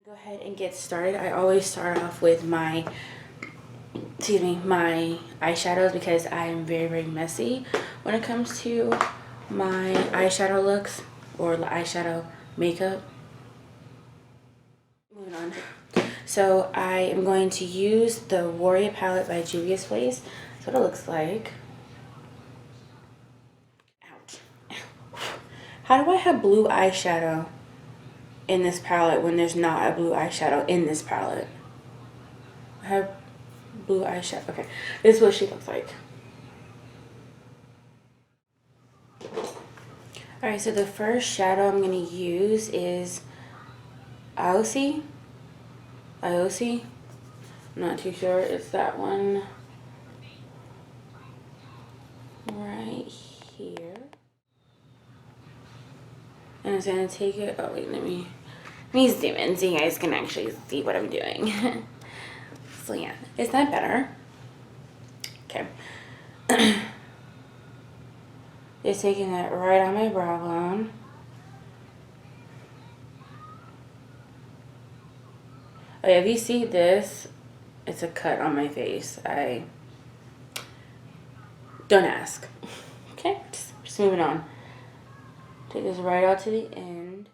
Go ahead and get started. I always start off with my my eyeshadows because I am very messy when it comes to my eyeshadow looks or eyeshadow makeup. Moving on. So I am going to use the Warrior palette by JUVIA'S Place. That's what it looks like. Ouch. How do I have blue eyeshadow in this palette when there's not a blue eyeshadow in this palette? I have blue eyeshadow. Okay, this is what she looks like. Alright, so the first shadow I'm going to use is IOC. I'm not too sure. It's that one right here. And I'm going to take it. Oh, wait, let me zoom in so you guys can actually see what I'm doing. So, yeah, is that better? Okay. Just taking that right on my brow bone. Oh yeah, if you see this, it's a cut on my face. Don't ask. Okay, just moving on. Take this right out to the end.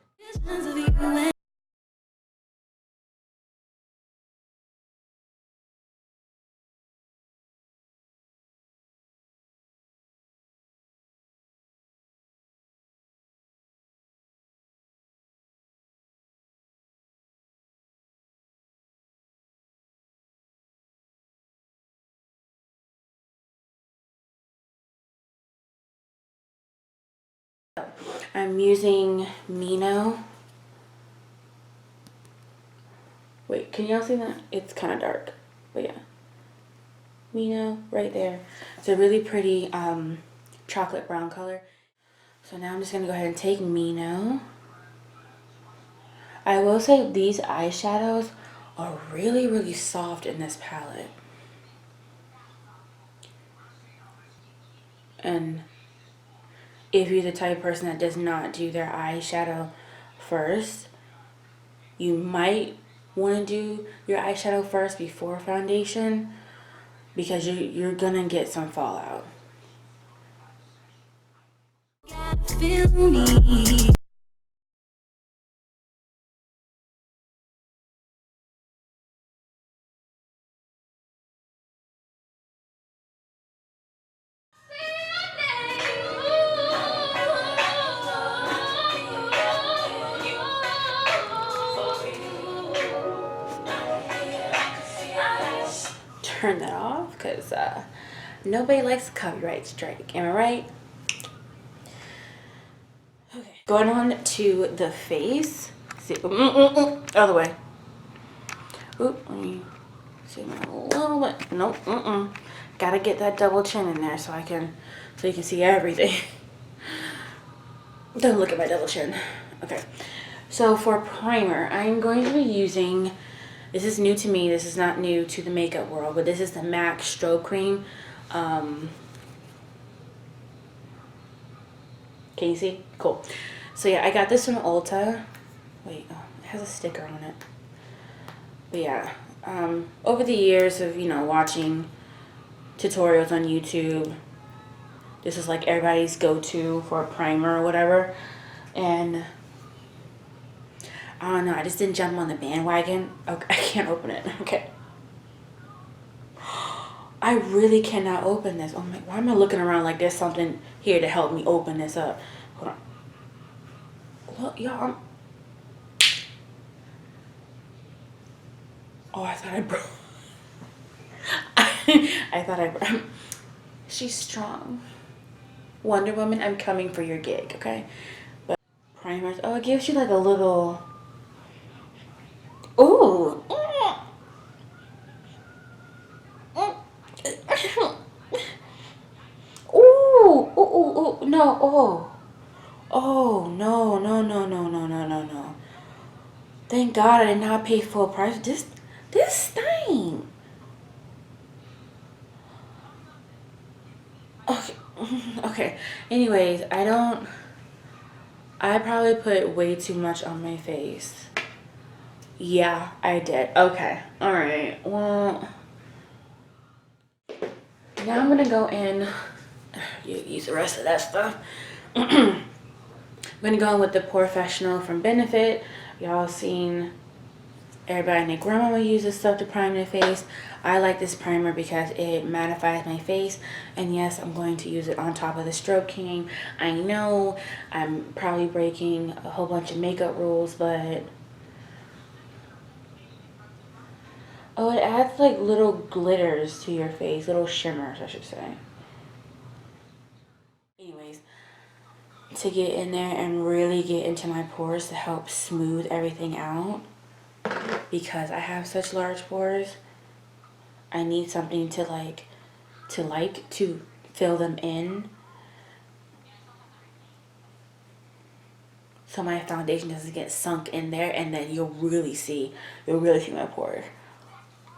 I'm using Mino. Wait, can y'all see that? It's kind of dark, but yeah. Mino right there. It's a really pretty chocolate brown color. So now I'm just going to go ahead and take Mino. I will say these eyeshadows are really soft in this palette. And if you're the type of person that does not do their eyeshadow first, you might want to do your eyeshadow first before foundation because you're gonna get some fallout. Feel me. Turn that off because nobody likes a copyright strike. Am I right? Okay. Going on to the face. See, other way. Oop, let me zoom in a little bit. Nope. Gotta get that double chin in there so you can see everything. Don't look at my double chin. Okay. So for primer, I'm going to be using. This is new to me. This is not new to the makeup world, but this is the MAC Strobe Cream. Can you see? Cool. So yeah, I got this from Ulta. Wait, oh, it has a sticker on it. But yeah, over the years of, watching tutorials on YouTube, this is like everybody's go-to for a primer or whatever. And I don't know, I just didn't jump on the bandwagon. Okay, I can't open it. Okay. I really cannot open this. Oh my, why am I looking around like there's something here to help me open this up? Hold on. Look, y'all. Oh, I thought I broke. I thought I broke. She's strong. Wonder Woman, I'm coming for your gig, okay? But primers, oh, it gives you like a little. Ooh. Ooh, no, oh, no. Thank God I did not pay full price. This thing. Okay. Anyways, I probably put way too much on my face. Yeah, I did. Okay. All right. Well, now I'm gonna go in. Use the rest of that stuff. I'm gonna go in with the Professional from Benefit. Y'all seen everybody and their grandmama use this stuff to prime their face. I like this primer because it mattifies my face. And yes, I'm going to use it on top of the Stroke King. I know I'm probably breaking a whole bunch of makeup rules, but oh, it adds like little glitters to your face, little shimmers, I should say. Anyways, to get in there and really get into my pores to help smooth everything out, because I have such large pores, I need something to fill them in, so my foundation doesn't get sunk in there, and then you'll really see my pores.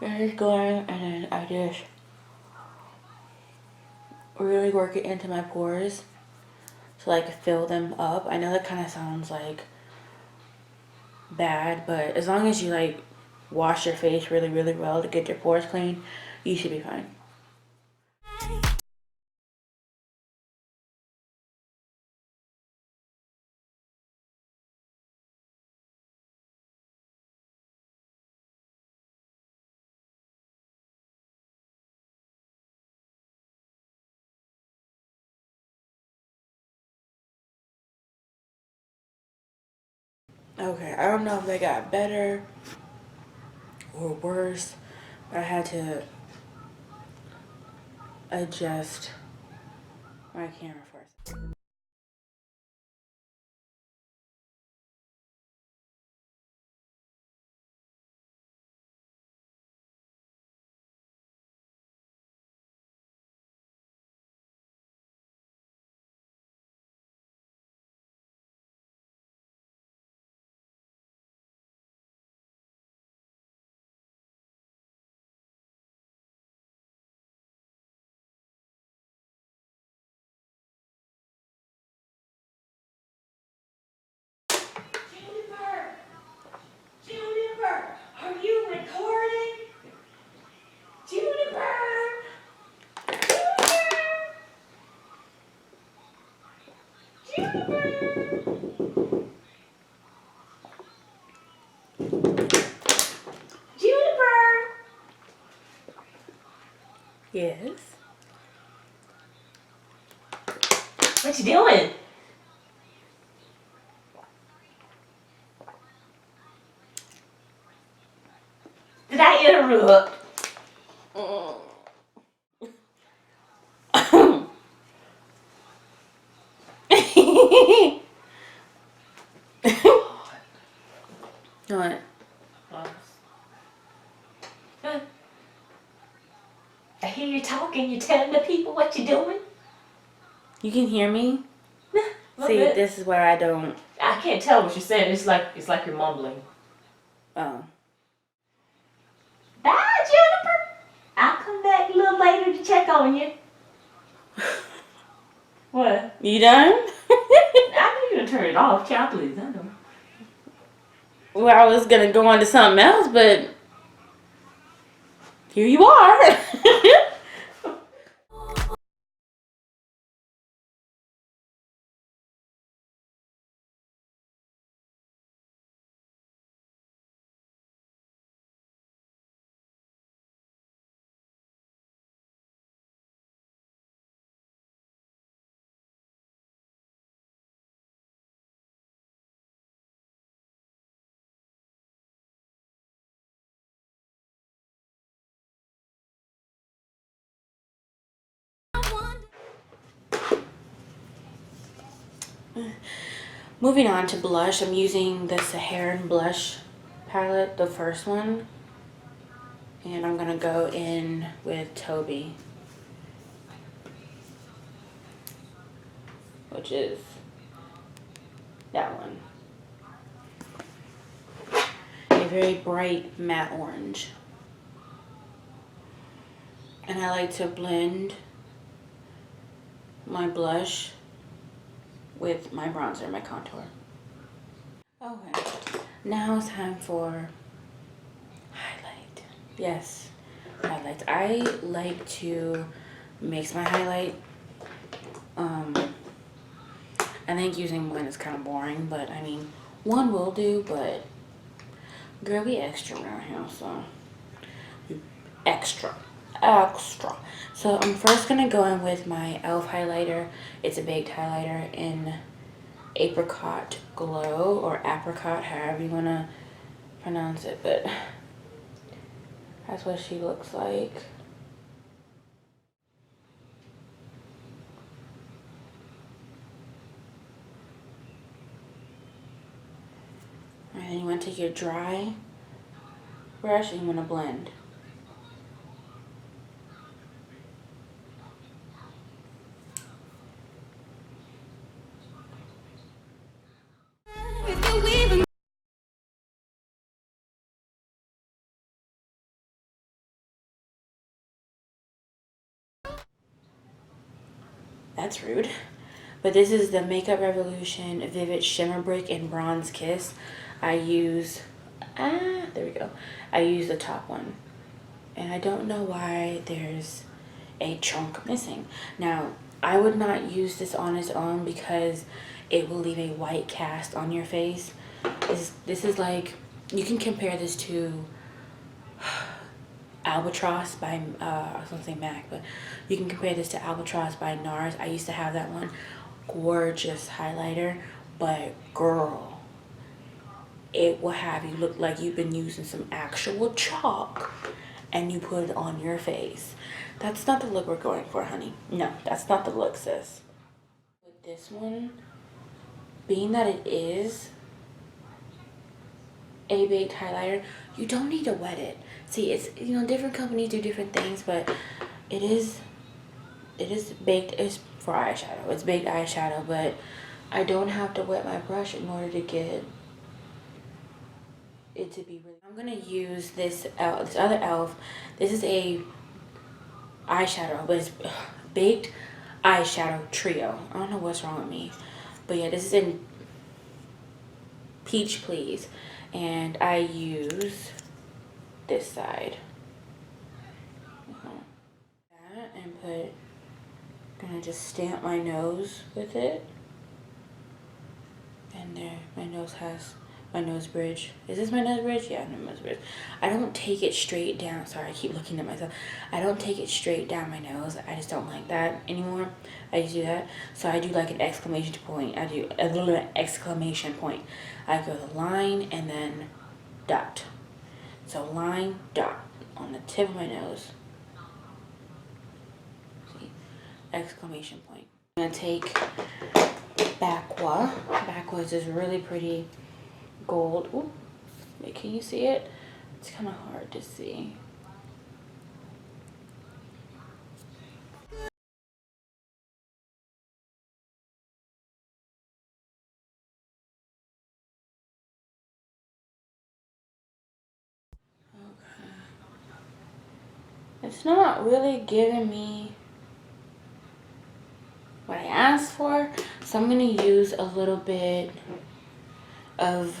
I just go in and then I just really work it into my pores to like fill them up. I know that kind of sounds like bad, but as long as you like wash your face really well to get your pores clean, you should be fine. Okay, I don't know if they got better or worse, but I had to adjust my camera first. Juniper, are you recording? Juniper! Juniper! Yes? What you doing? Did I interrupt? What? I hear you talking. You telling the people what you're doing? You can hear me? See, Bit. this is where I don't. I can't tell what you're saying. It's like you're mumbling. Oh. Bye, Jennifer. I'll come back a little later to check on you. What? You done? I knew you to turn it off. Child, please. I know. Well, I was gonna go on to something else, but here you are. Moving on to blush, I'm using the Saharan blush palette, the first one. And I'm gonna go in with Toby, which is that one. A very bright matte orange. And I like to blend my blush with my bronzer, my contour. Okay, now it's time for Yes, highlights. I like to mix my highlight. I think using one is kind of boring, but I mean, one will do, but girl, we extra around here, so extra. So I'm first gonna go in with my e.l.f. highlighter. It's a baked highlighter in Apricot Glow, or apricot, however you wanna pronounce it, but that's what she looks like. And then you want to take your dry brush and you want to blend. That's rude. But this is the Makeup Revolution Vivid Shimmer Brick in Bronze Kiss. I use, there we go. I use the top one. And I don't know why there's a chunk missing. Now, I would not use this on its own because it will leave a white cast on your face. This is like, you can compare this to Albatross by, I was gonna say MAC, but you can compare this to Albatross by NARS. I used to have that one. Gorgeous highlighter, but girl, it will have you look like you've been using some actual chalk and you put it on your face. That's not the look we're going for, honey. No, that's not the look, sis. With this one, being that it is a baked highlighter, you don't need to wet it. See, it's, you know, different companies do different things, but it is baked. It's for eyeshadow. It's baked eyeshadow, but I don't have to wet my brush in order to get it to be really. I'm gonna use this this other e.l.f. This is a eyeshadow, but it's baked eyeshadow trio. I don't know what's wrong with me, but yeah, this is in Peach Please, and I use this side. That, and put. Gonna just stamp my nose with it. And there, my nose has my nose bridge. Is this my nose bridge? Yeah, my nose bridge. I don't take it straight down. Sorry, I keep looking at myself. I don't take it straight down my nose. I just don't like that anymore. I used to do that. So I do like an exclamation point. I do a little exclamation point. I go the line and then dot. So line, dot on the tip of my nose. See? Exclamation point. I'm gonna take Bakwa. Bakwa is this really pretty gold. Ooh, wait, can you see it? It's kind of hard to see. Okay. It's not really giving me what I asked for, so I'm gonna use a little bit of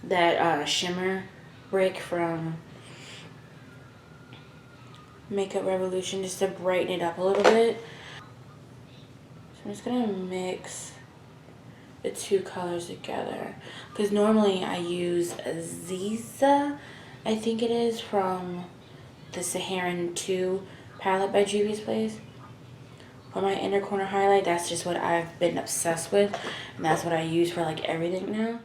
that shimmer brick from Makeup Revolution just to brighten it up a little bit. So I'm just gonna mix the two colors together, because normally I use Ziza, I think it is, from the Saharan 2 palette by JUVIA'S Place. For my inner corner highlight, that's just what I've been obsessed with, and that's what I use for like everything now.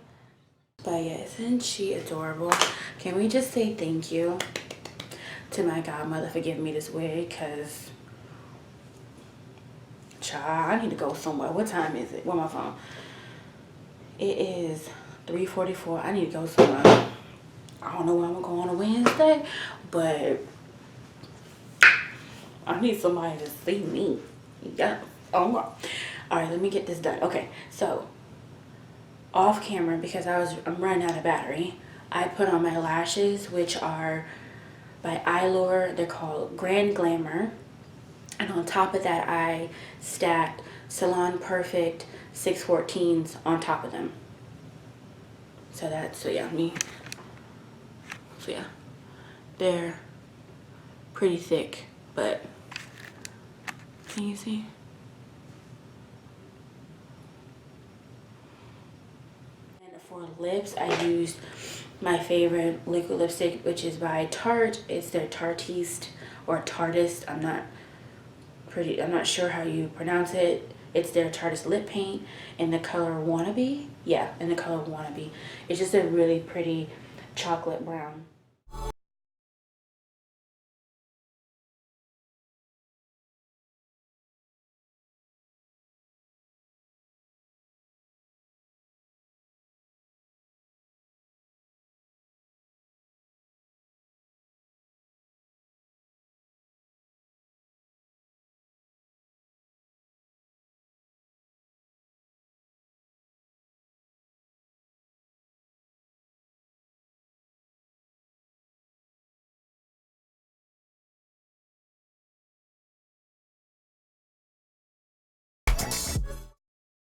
But yeah, isn't she adorable? Can we just say thank you to my godmother for giving me this wig, because child, I need to go somewhere. What time is it? Where's my phone? It is 3:44. I need to go somewhere. I don't know where I'm gonna go on a Wednesday, but I need somebody to see me. Yeah. Oh my. Alright, let me get this done. Okay, so off camera, because I'm running out of battery, I put on my lashes, which are by Eylure. They're called Grand Glamour. And on top of that, I stacked Salon Perfect 614s on top of them. So yeah, They're pretty thick, but can you see? And for lips, I used my favorite liquid lipstick, which is by Tarte. It's their Tartiste or Tartist. I'm not sure how you pronounce it. It's their Tartist lip paint in the color Wannabe. Yeah, in the color Wannabe. It's just a really pretty chocolate brown.